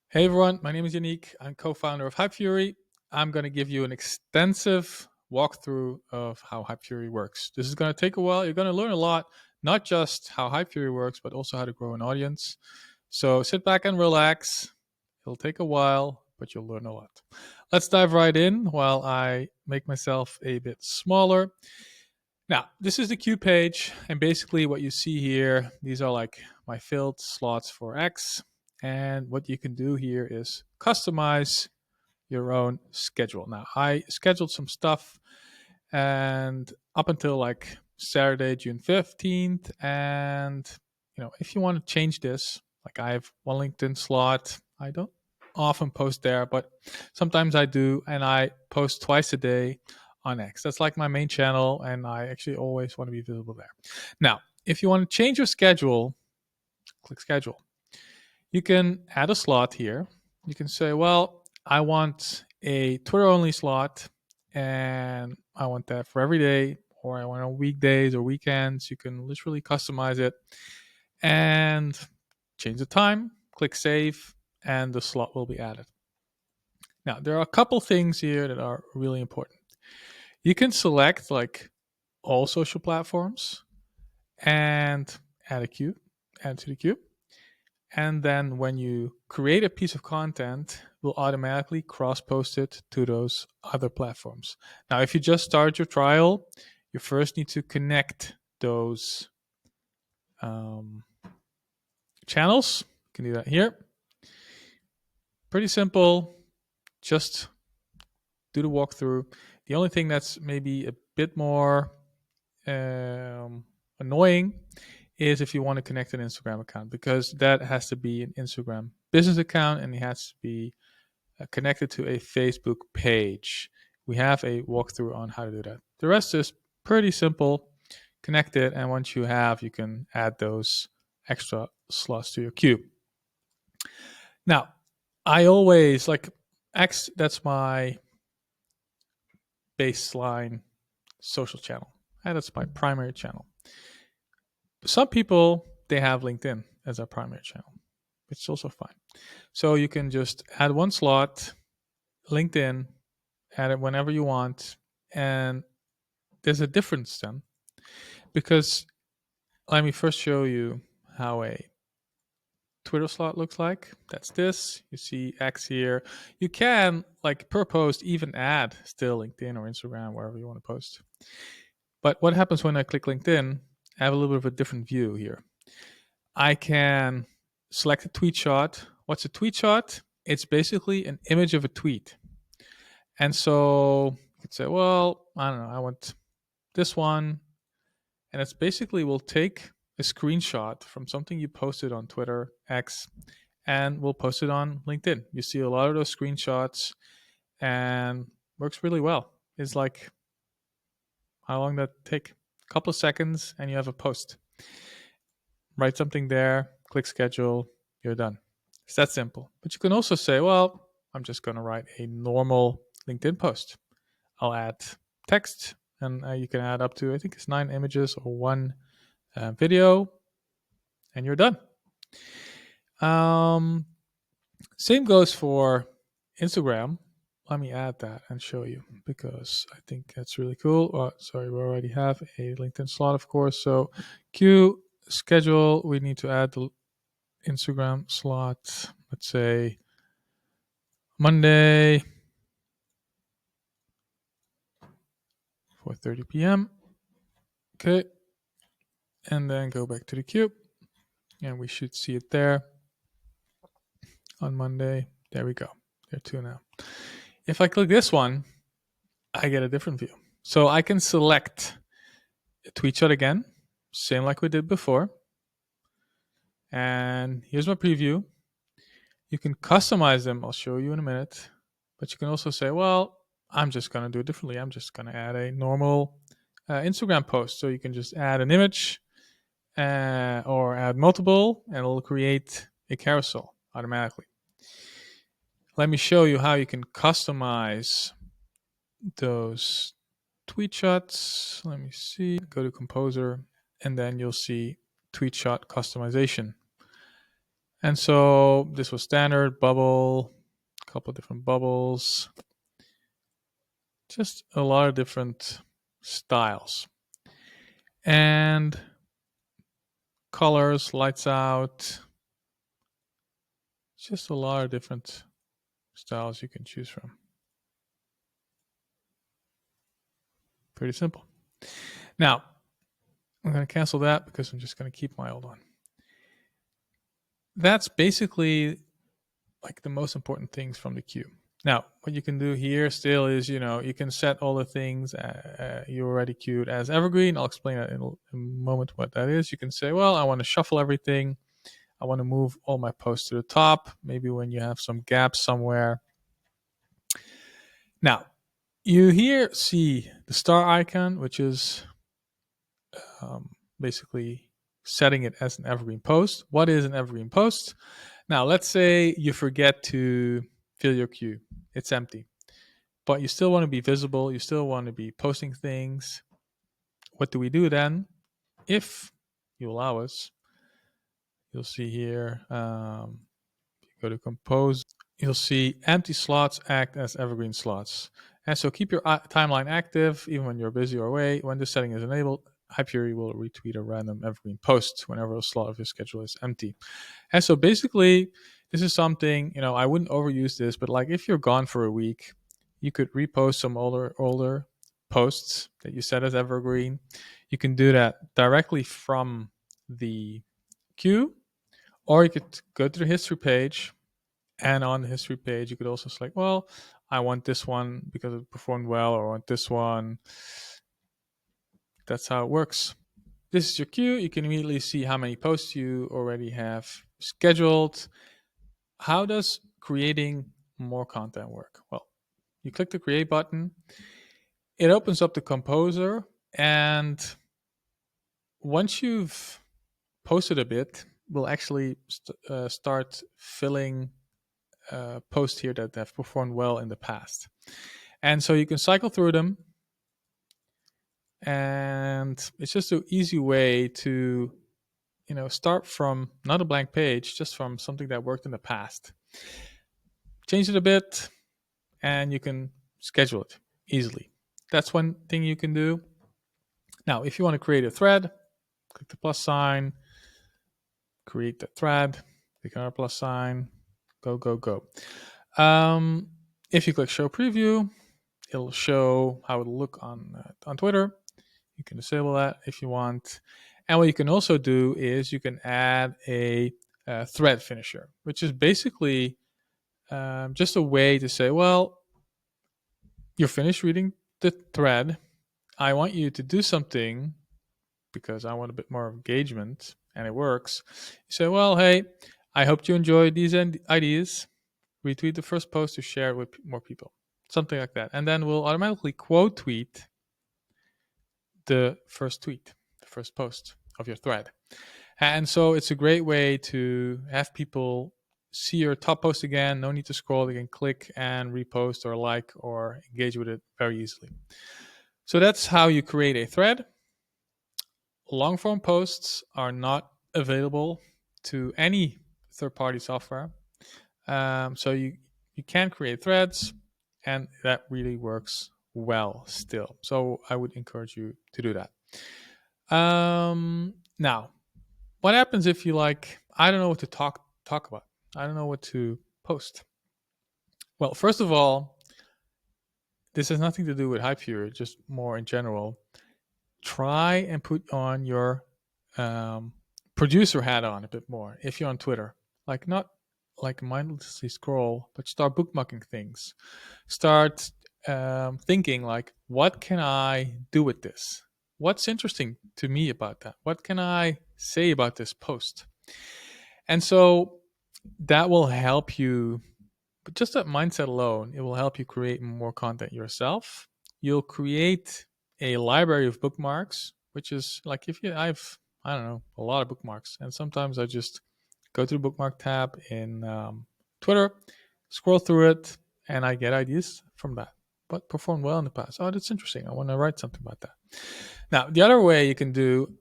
Hey everyone, my name is Yannick. I'm co-founder of Hypefury. I'm going to give you an extensive walkthrough of how Hypefury works. This is going to take a while. You're going to learn a lot, not just how Hypefury works, but also how to grow an audience. So sit back and relax. It'll take a while, but you'll learn a lot. Let's dive right in while I make myself a bit smaller. Now, this is the queue page, and basically what you see here, these are like my filled slots for X. And what you can do here is customize your own schedule. Now, I scheduled some stuff and up until like Saturday, June 15th. And, if you want to change this, like I have one LinkedIn slot. I don't often post there, but sometimes I do. And I post twice a day on X. That's like my main channel. And I actually always want to be visible there. Now, if you want to change your schedule, click schedule. You can add a slot here. You can say, well, I want a Twitter only slot and I want that for every day, or I want on weekdays or weekends. You can literally customize it and change the time, click save, and the slot will be added. Now, there are a couple things here that are really important. You can select like all social platforms and add a queue, add to the queue. And then when you create a piece of content, we'll automatically cross-post it to those other platforms. Now, if you just start your trial, you first need to connect those channels. You can do that here. Pretty simple. Just do the walkthrough. The only thing that's maybe a bit more annoying is if you want to connect an Instagram account, because that has to be an Instagram business account and it has to be connected to a Facebook page. We have a walkthrough on how to do that. The rest is pretty simple. Connect it, and once you have, you can add those extra slots to your queue. Now, I always like X, that's my baseline social channel, and that's my primary channel. Some people, they have LinkedIn as a primary channel, which is also fine. So you can just add one slot, LinkedIn, add it whenever you want. And there's a difference then, because let me first show you how a Twitter slot looks like. That's this. You see X here. You can, like per post, even add still LinkedIn or Instagram, wherever you want to post. But what happens when I click LinkedIn, I have a little bit of a different view here. I can select a tweet shot. What's a tweet shot? It's basically an image of a tweet. And so you could say, well, I don't know, I want this one. And it's basically we'll take a screenshot from something you posted on Twitter, X, and we'll post it on LinkedIn. You see a lot of those screenshots and works really well. It's like, how long that take? A couple of seconds and you have a post. Write something there, click schedule, you're done. It's that simple. But you can also say, well, I'm just going to write a normal LinkedIn post. I'll add text, and you can add up to, I think it's 9 images or one video, and you're done. Same goes for Instagram. Let me add that and show you, because I think that's really cool. Oh, sorry, we already have a LinkedIn slot, of course. So queue, schedule, we need to add the Instagram slot. Let's say Monday, 4:30 p.m. Okay. And then go back to the queue. And we should see it there on Monday. There we go. There are 2 now. If I click this one, I get a different view. So I can select a tweet shot again, same like we did before. And here's my preview. You can customize them. I'll show you in a minute. But you can also say, well, I'm just going to do it differently. I'm just going to add a normal Instagram post. So you can just add an image or add multiple, and it'll create a carousel automatically. Let me show you how you can customize those tweet shots. Let me see. Go to Composer, and then you'll see tweet shot customization. And so this was standard bubble, a couple of different bubbles, just a lot of different styles. And colors, lights out, just a lot of different styles you can choose from. Pretty simple. Now, I'm going to cancel that because I'm just going to keep my old one. That's basically like the most important things from the queue. Now, what you can do here still is, you can set all the things you already queued as evergreen. I'll explain that in a moment what that is. You can say, well, I want to shuffle everything. I want to move all my posts to the top, maybe when you have some gaps somewhere. Now, you here see the star icon, which is basically setting it as an evergreen post. What is an evergreen post? Now, let's say you forget to fill your queue. It's empty. But you still want to be visible. You still want to be posting things. What do we do then? If you allow us, you'll see here, go to compose, you'll see empty slots act as evergreen slots. And so keep your timeline active even when you're busy or away. When this setting is enabled, Hypefury will retweet a random evergreen post whenever a slot of your schedule is empty. And so basically, this is something, I wouldn't overuse this, but like if you're gone for a week, you could repost some older posts that you set as evergreen. You can do that directly from the queue, or you could go to the history page, and on the history page, you could also select, well, I want this one because it performed well, or I want this one. That's how it works. This is your queue. You can immediately see how many posts you already have scheduled. How does creating more content work? Well, you click the create button. It opens up the composer, and once you've posted a bit, we'll actually start filling posts here that have performed well in the past. And so you can cycle through them, and it's just an easy way to start from not a blank page, just from something that worked in the past. Change it a bit, and you can schedule it easily. That's one thing you can do. Now, if you want to create a thread, click the plus sign, create the thread, click on our plus sign, go, go, go. If you click show preview, it'll show how it'll look on Twitter. You can disable that if you want. And what you can also do is you can add a thread finisher, which is basically just a way to say, well, you're finished reading the thread. I want you to do something because I want a bit more engagement, and it works. You say, well, hey, I hope you enjoyed these ideas. Retweet the first post to share it with more people. Something like that. And then we'll automatically quote tweet the first tweet, the first post of your thread. And so it's a great way to have people see your top post again. No need to scroll. They can click and repost or like or engage with it very easily. So that's how you create a thread. Long form posts are not available to any third-party software. So you can create threads, and that really works well still. So I would encourage you to do that. Now, what happens if you I don't know what to talk about. I don't know what to post. Well, first of all, this has nothing to do with Hypefury, just more in general. Try and put on your producer hat on a bit more if you're on Twitter. Not mindlessly scroll, but start bookmarking things. Start thinking what can I do with this? What's interesting to me about that? What can I say about this post? And so that will help you, but just that mindset alone, it will help you create more content yourself. You'll create a library of bookmarks, which is I don't know, a lot of bookmarks. And sometimes I just go to the bookmark tab in Twitter, scroll through it, and I get ideas from that. But performed well in the past. Oh, that's interesting. I want to write something about that. Now, the other way you can do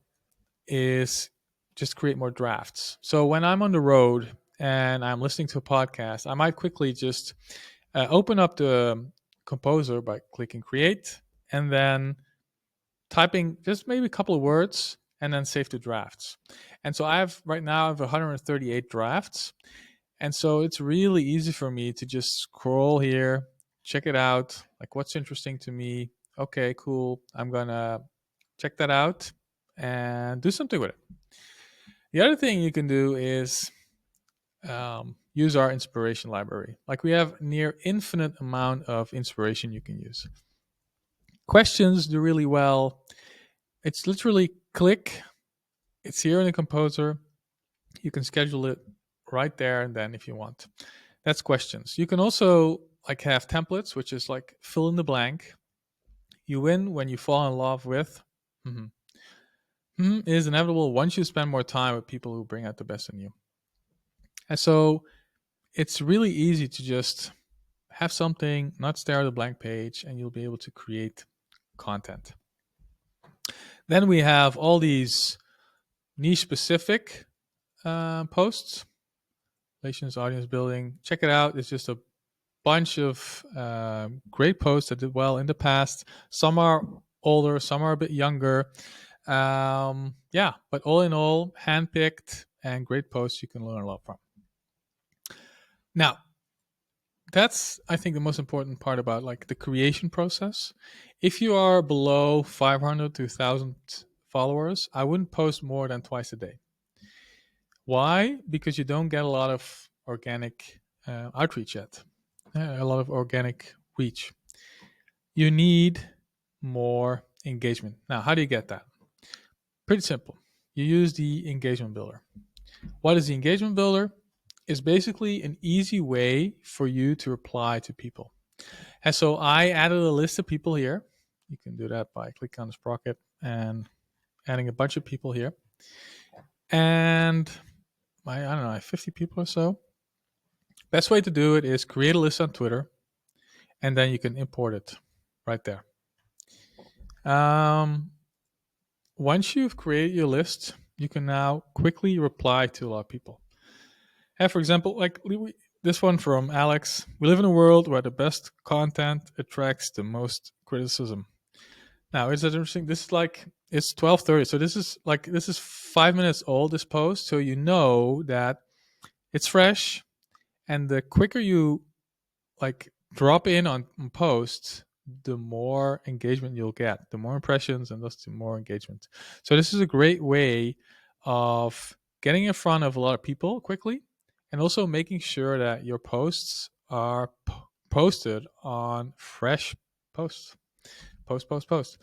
is just create more drafts. So when I'm on the road and I'm listening to a podcast, I might quickly just open up the composer by clicking create and then typing just maybe a couple of words and then save to drafts. And so right now I have 138 drafts. And so it's really easy for me to just scroll here, check it out, like what's interesting to me. Okay, cool. I'm going to check that out and do something with it. The other thing you can do is use our inspiration library. Like we have near infinite amount of inspiration you can use. Questions do really well. It's literally click. It's here in the composer. You can schedule it right there and then if you want. That's questions. You can also like have templates, which is like fill in the blank. You win when you fall in love with. Mhm. It is inevitable once you spend more time with people who bring out the best in you. And so it's really easy to just have something, not stare at a blank page, and you'll be able to create content. Then we have all these niche specific posts, relations, audience building. Check it out. It's just a bunch of great posts that did well in the past. Some are older, some are a bit younger. Yeah, but all in all, handpicked and great posts you can learn a lot from. Now, that's I think the most important part about like the creation process. If you are below 500 to 1,000 followers, I wouldn't post more than twice a day. Why? Because you don't get a lot of organic outreach yet, a lot of organic reach. You need more engagement. Now, how do you get that? Pretty simple. You use the engagement builder. What is the engagement builder? It's basically an easy way for you to reply to people. And so I added a list of people here. You can do that by clicking on the sprocket and adding a bunch of people here. And I don't know, 50 people or so. Best way to do it is create a list on Twitter, and then you can import it right there. Once you've created your list, you can now quickly reply to a lot of people. And for example, like this one from Alex, we live in a world where the best content attracts the most criticism. Now, is that interesting? This is like, it's 12:30. So this is 5 minutes old, this post. So you know that it's fresh. And the quicker you like drop in on posts, the more engagement you'll get, the more impressions, and thus the more engagement. So this is a great way of getting in front of a lot of people quickly, and also making sure that your posts are posted on fresh posts. Post.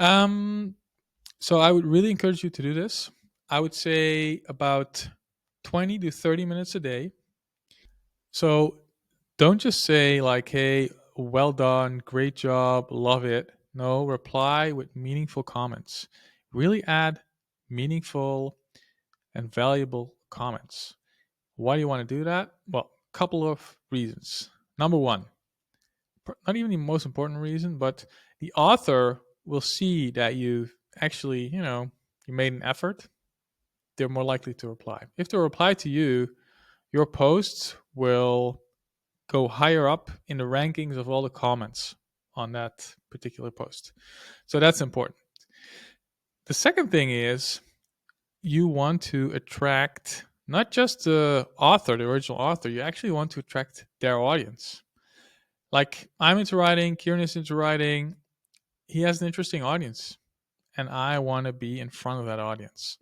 So I would really encourage you to do this. I would say about 20 to 30 minutes a day. So don't just say like, hey, well done, great job, love it. No, reply with meaningful comments. Really add meaningful and valuable comments. Why do you want to do that? Well, a couple of reasons. Number one, not even the most important reason, but the author will see that you actually, you made an effort. They're more likely to reply. If they reply to you, your posts will go higher up in the rankings of all the comments on that particular post. So that's important. The second thing is you want to attract not just the author, the original author, you actually want to attract their audience. Like I'm into writing, Kieran is into writing. He has an interesting audience, and I want to be in front of that audience.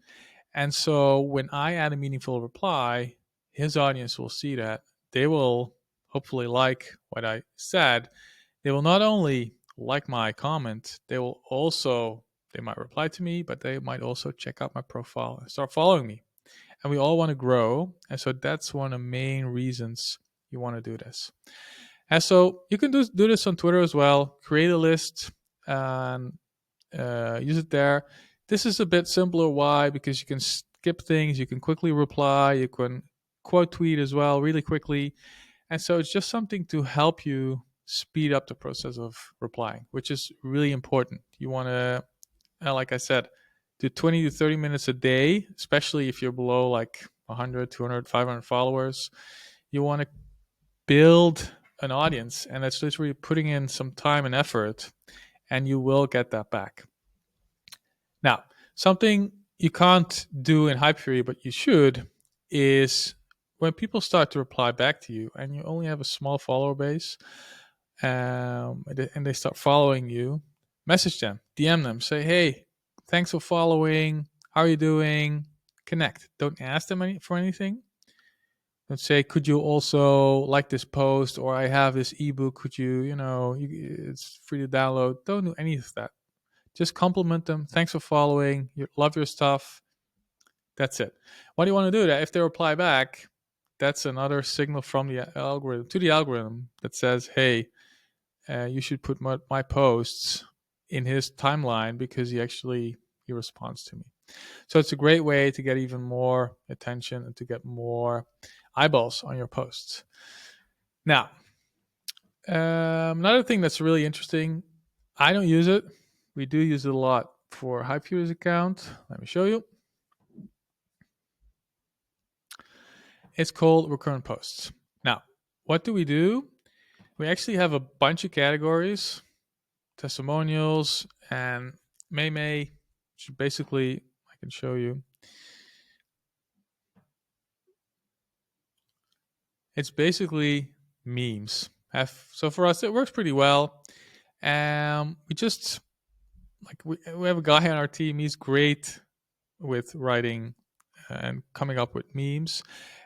And so when I add a meaningful reply, his audience will see that. They will hopefully like what I said. They will not only like my comment, they might reply to me, but they might also check out my profile and start following me. And we all want to grow. And so that's one of the main reasons you want to do this. And so you can do this on Twitter as well. Create a list and use it there. This is a bit simpler. Why? Because you can skip things. You can quickly reply. You can quote tweet as well really quickly. And so it's just something to help you speed up the process of replying, which is really important. You want to, like I said, do 20 to 30 minutes a day, especially if you're below like 100, 200, 500 followers. You want to build an audience, and that's literally putting in some time and effort, and you will get that back. Now, something you can't do in Hypefury, but you should, is when people start to reply back to you and you only have a small follower base, and they start following you, message them, DM them, say, hey, thanks for following. How are you doing? Connect. Don't ask them for anything. Don't say, could you also like this post, or I have this ebook. Could it's free to download. Don't do any of that. Just compliment them. Thanks for following. Love your stuff. That's it. Why do you want to do that? If they reply back, that's another signal from the algorithm to the algorithm that says, hey, you should put my posts in his timeline because he responds to me. So it's a great way to get even more attention and to get more eyeballs on your posts. Now, another thing that's really interesting, I don't use it. We do use it a lot for Hypefury's account. Let me show you. It's called recurrent posts. Now, what do? We actually have a bunch of categories, testimonials, and May, which basically I can show you. It's basically memes. So for us, it works pretty well. We just we have a guy on our team. He's great with writing and coming up with memes.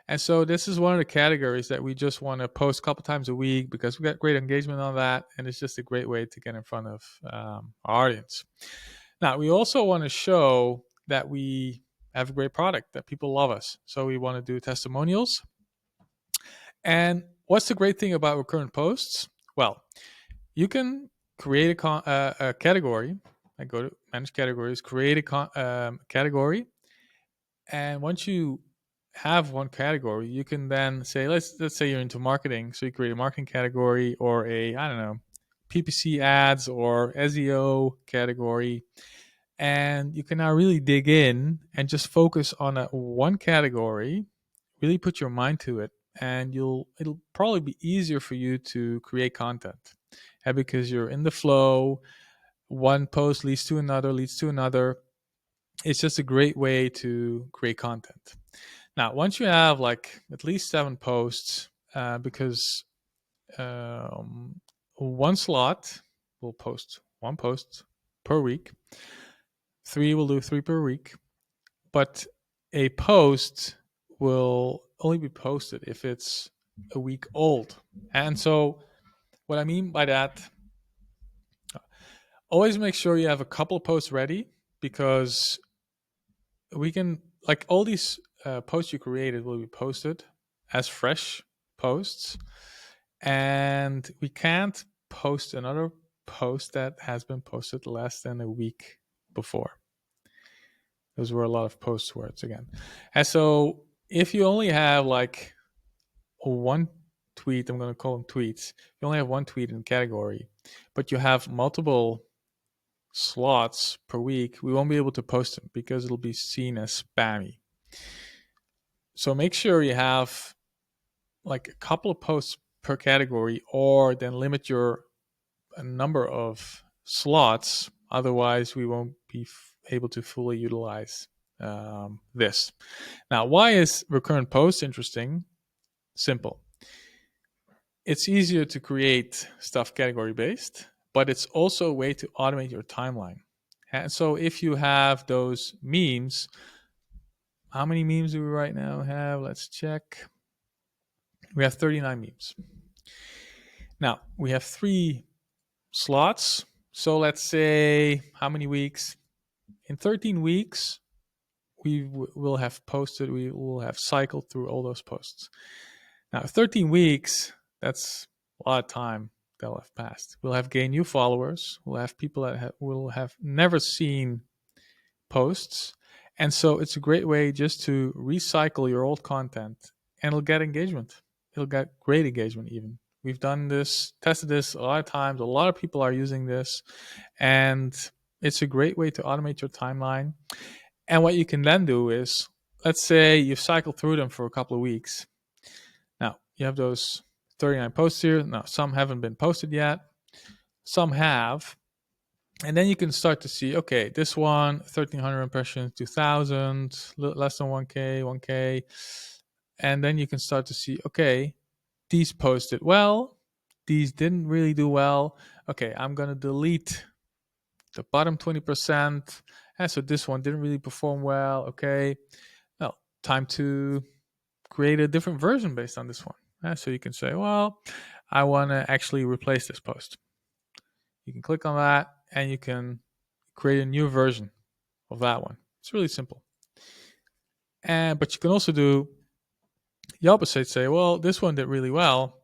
And so this is one of the categories that we just want to post a couple times a week because we got great engagement on that. And it's just a great way to get in front of our audience. Now, we also want to show that we have a great product, that people love us. So we want to do testimonials. And what's the great thing about recurrent posts? Well, you can create a category. I go to manage categories, create a category. And once you have one category, you can then say, let's say you're into marketing. So you create a marketing category or PPC ads or SEO category. And you can now really dig in and just focus on that one category, really put your mind to it, and it'll probably be easier for you to create content. Because you're in the flow, one post leads to another. It's just a great way to create content. Now, once you have at least 7 posts, because one slot will post 1 post per week, 3 will do 3 per week, but a post will only be posted if it's a week old. And so what I mean by that, always make sure you have a couple of posts ready, because we can, all these posts you created will be posted as fresh posts, and we can't post another post that has been posted less than a week before. Those were a lot of post words again. And so if you only have one tweet, I'm going to call them tweets. You only have one tweet in category, but you have multiple slots per week, we won't be able to post them because it'll be seen as spammy. So make sure you have a couple of posts per category, or then limit your number of slots. Otherwise, we won't be able to fully utilize this. Now, why is recurrent posts interesting? Simple. It's easier to create stuff category based, but it's also a way to automate your timeline. And so if you have those memes, how many memes do we right now have? Let's check. We have 39 memes. Now, we have 3 slots. So let's say how many weeks? In 13 weeks, we will have posted, we will have cycled through all those posts. Now, 13 weeks, that's a lot of time that'll have passed. We'll have gained new followers. We'll have people that will have never seen posts. And so it's a great way just to recycle your old content, and it'll get engagement. It'll get great engagement even. We've done this, tested this a lot of times. A lot of people are using this, and it's a great way to automate your timeline. And what you can then do is let's say you've cycled through them for a couple of weeks. Now, you have those 39 posts here. Now, some haven't been posted yet, some have. And then you can start to see, okay, this one, 1,300 impressions, 2,000, less than 1K, 1K. And then you can start to see, okay, these posted well, these didn't really do well. Okay, I'm going to delete the bottom 20%. And so this one didn't really perform well. Okay, well, time to create a different version based on this one. So you can say, well, I want to actually replace this post. You can click on that and you can create a new version of that one. It's really simple. But you can also do the opposite. Say, well, this one did really well.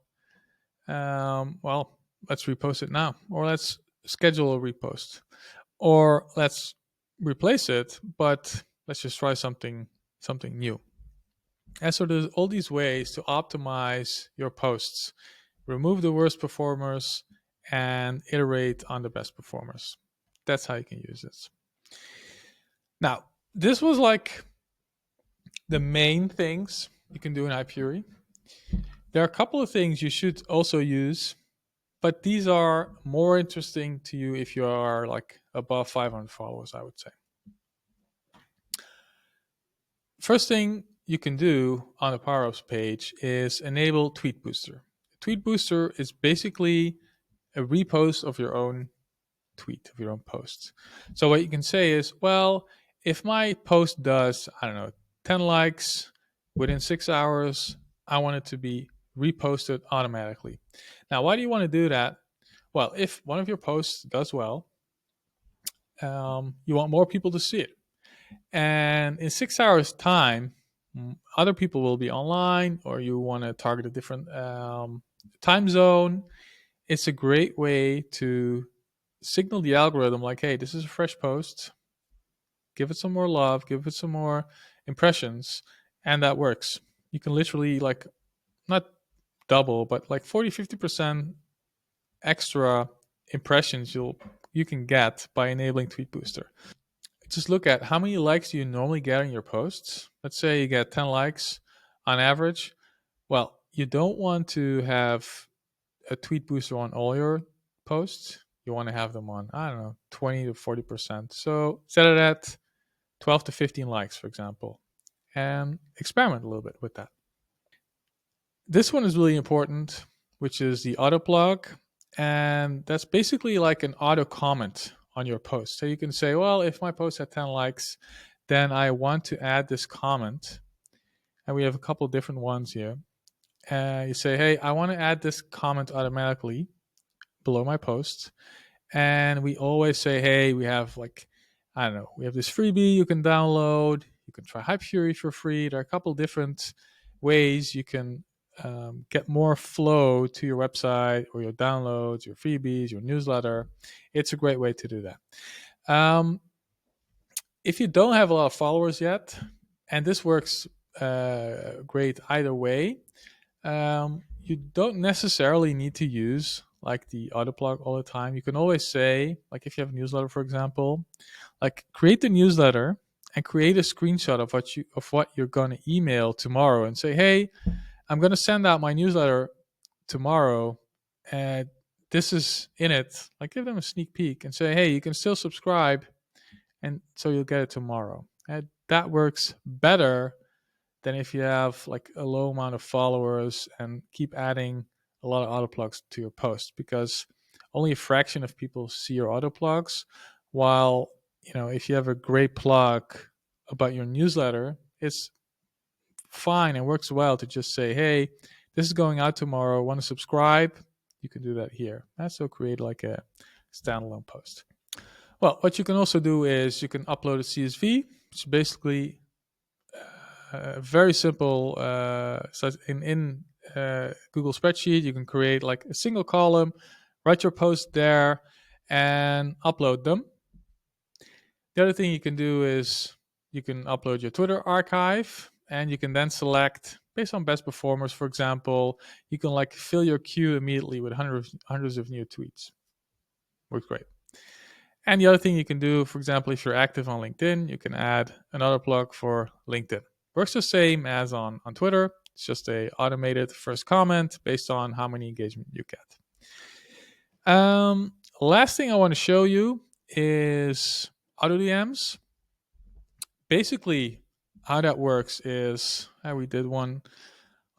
Well, let's repost it now, or let's schedule a repost, or let's replace it, but let's just try something new. And so there's all these ways to optimize your posts, remove the worst performers, and iterate on the best performers. That's how you can use this. Now, this was like the main things you can do in Hypefury. There are a couple of things you should also use, but these are more interesting to you if you are like above 500 followers, I would say. First thing you can do on the Power Ups page is enable Tweet Booster. Tweet Booster is basically a repost of your own tweet, of your own posts. So what you can say is, well, if my post does, I don't know, 10 likes within 6 hours, I want it to be reposted automatically. Now, why do you want to do that? Well, if one of your posts does well, you want more people to see it. And in 6 hours' time, other people will be online, or you want to target a different time zone. It's a great way to signal the algorithm like, hey, this is a fresh post. Give it some more love, give it some more impressions, and that works. You can literally like not double, but like 40-50% extra impressions you can get by enabling Tweet Booster. Just look at how many likes do you normally get on your posts. Let's say you get 10 likes on average. Well, you don't want to have a Tweet Booster on all your posts. You want to have them on, I don't know, 20 to 40%. So set it at 12 to 15 likes, for example, and experiment a little bit with that. This one is really important, which is the auto plug. And that's basically like an auto comment on your post. So you can say, well, if my post had 10 likes, then I want to add this comment. And we have a couple different ones here. You say, hey, I want to add this comment automatically below my post. And we always say, hey, we have like, I don't know, we have this freebie you can download. You can try Hypefury for free. There are a couple different ways you can get more flow to your website or your downloads, your freebies, your newsletter. It's a great way to do that. If you don't have a lot of followers yet, and this works great either way, you don't necessarily need to use like the auto plug all the time. You can always say, like if you have a newsletter, for example, like create the newsletter and create a screenshot of what you're going to email tomorrow and say, hey, I'm going to send out my newsletter tomorrow, and this is in it. Like give them a sneak peek and say, hey, you can still subscribe, and so you'll get it tomorrow. And that works better than if you have like a low amount of followers and keep adding a lot of auto plugs to your post, because only a fraction of people see your auto plugs. While, you know, if you have a great plug about your newsletter, it's fine and works well to just say, hey, this is going out tomorrow, want to subscribe? You can do that here. So create like a standalone post. Well, what you can also do is you can upload a CSV, which is basically very simple. So in Google Spreadsheet, you can create like a single column, write your post there, and upload them. The other thing you can do is you can upload your Twitter archive, and you can then select based on best performers. For example, you can like fill your queue immediately with hundreds of new tweets. Works great. And the other thing you can do, for example, if you're active on LinkedIn, you can add another plug for LinkedIn. Works the same as on Twitter. It's just a automated first comment based on how many engagement you get. Last thing I want to show you is auto DMs. Basically, how that works is we did one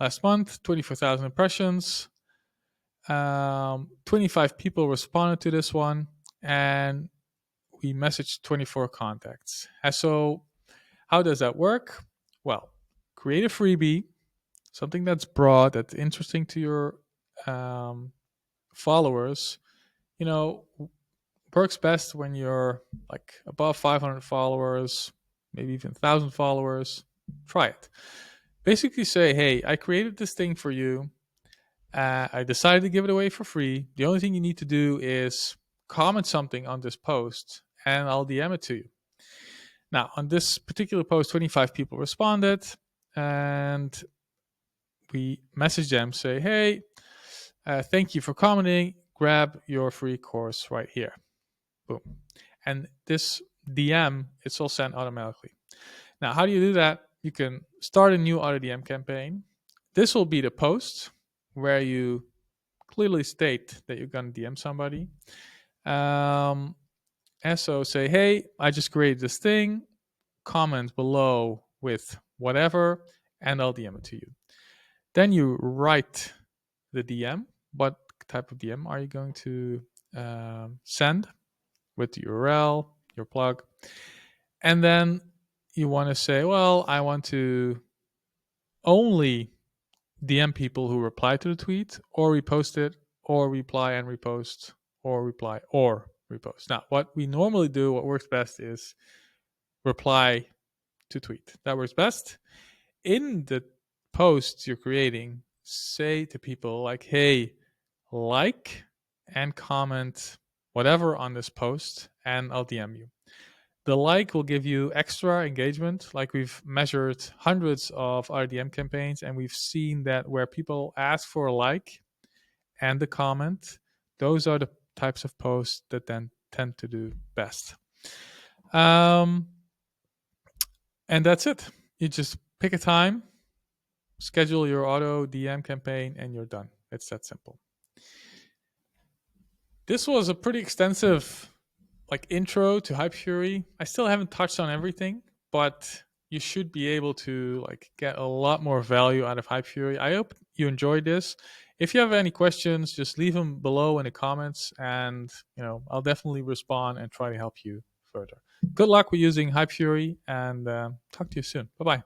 last month, 24,000 impressions. 25 people responded to this one, and we messaged 24 contacts. And so, how does that work? Well, create a freebie, something that's broad, that's interesting to your followers. You know, works best when you're like above 500 followers, maybe even 1,000 followers. Try it. Basically, say, hey, I created this thing for you. I decided to give it away for free. The only thing you need to do is comment something on this post, and I'll DM it to you. Now, on this particular post, 25 people responded, and we message them, say, hey, thank you for commenting. Grab your free course right here. Boom. And this DM, it's all sent automatically. Now, how do you do that? You can start a new auto DM campaign. This will be the post where you clearly state that you're going to DM somebody. And so say, hey, I just created this thing. Comment below with whatever, and I'll DM it to you. Then you write the DM. What type of DM are you going to send with the URL, your plug? And then you want to say, well, I want to only DM people who reply to the tweet, or repost it, or reply and repost, or reply or repost. Now, what we normally do, what works best is reply to tweet. That works best. In the posts you're creating, say to people like, hey, like and comment whatever on this post, and I'll DM you. The like will give you extra engagement. Like, we've measured hundreds of RDM campaigns, and we've seen that where people ask for a like and the comment, those are the types of posts that then tend to do best. And that's it. You just pick a time, schedule your auto DM campaign, and you're done. It's that simple. This was a pretty extensive intro to Hypefury. I still haven't touched on everything, but you should be able to get a lot more value out of Hypefury. I hope you enjoyed this. If you have any questions, just leave them below in the comments, and I'll definitely respond and try to help you further. Good luck with using Hypefury, and talk to you soon. Bye bye.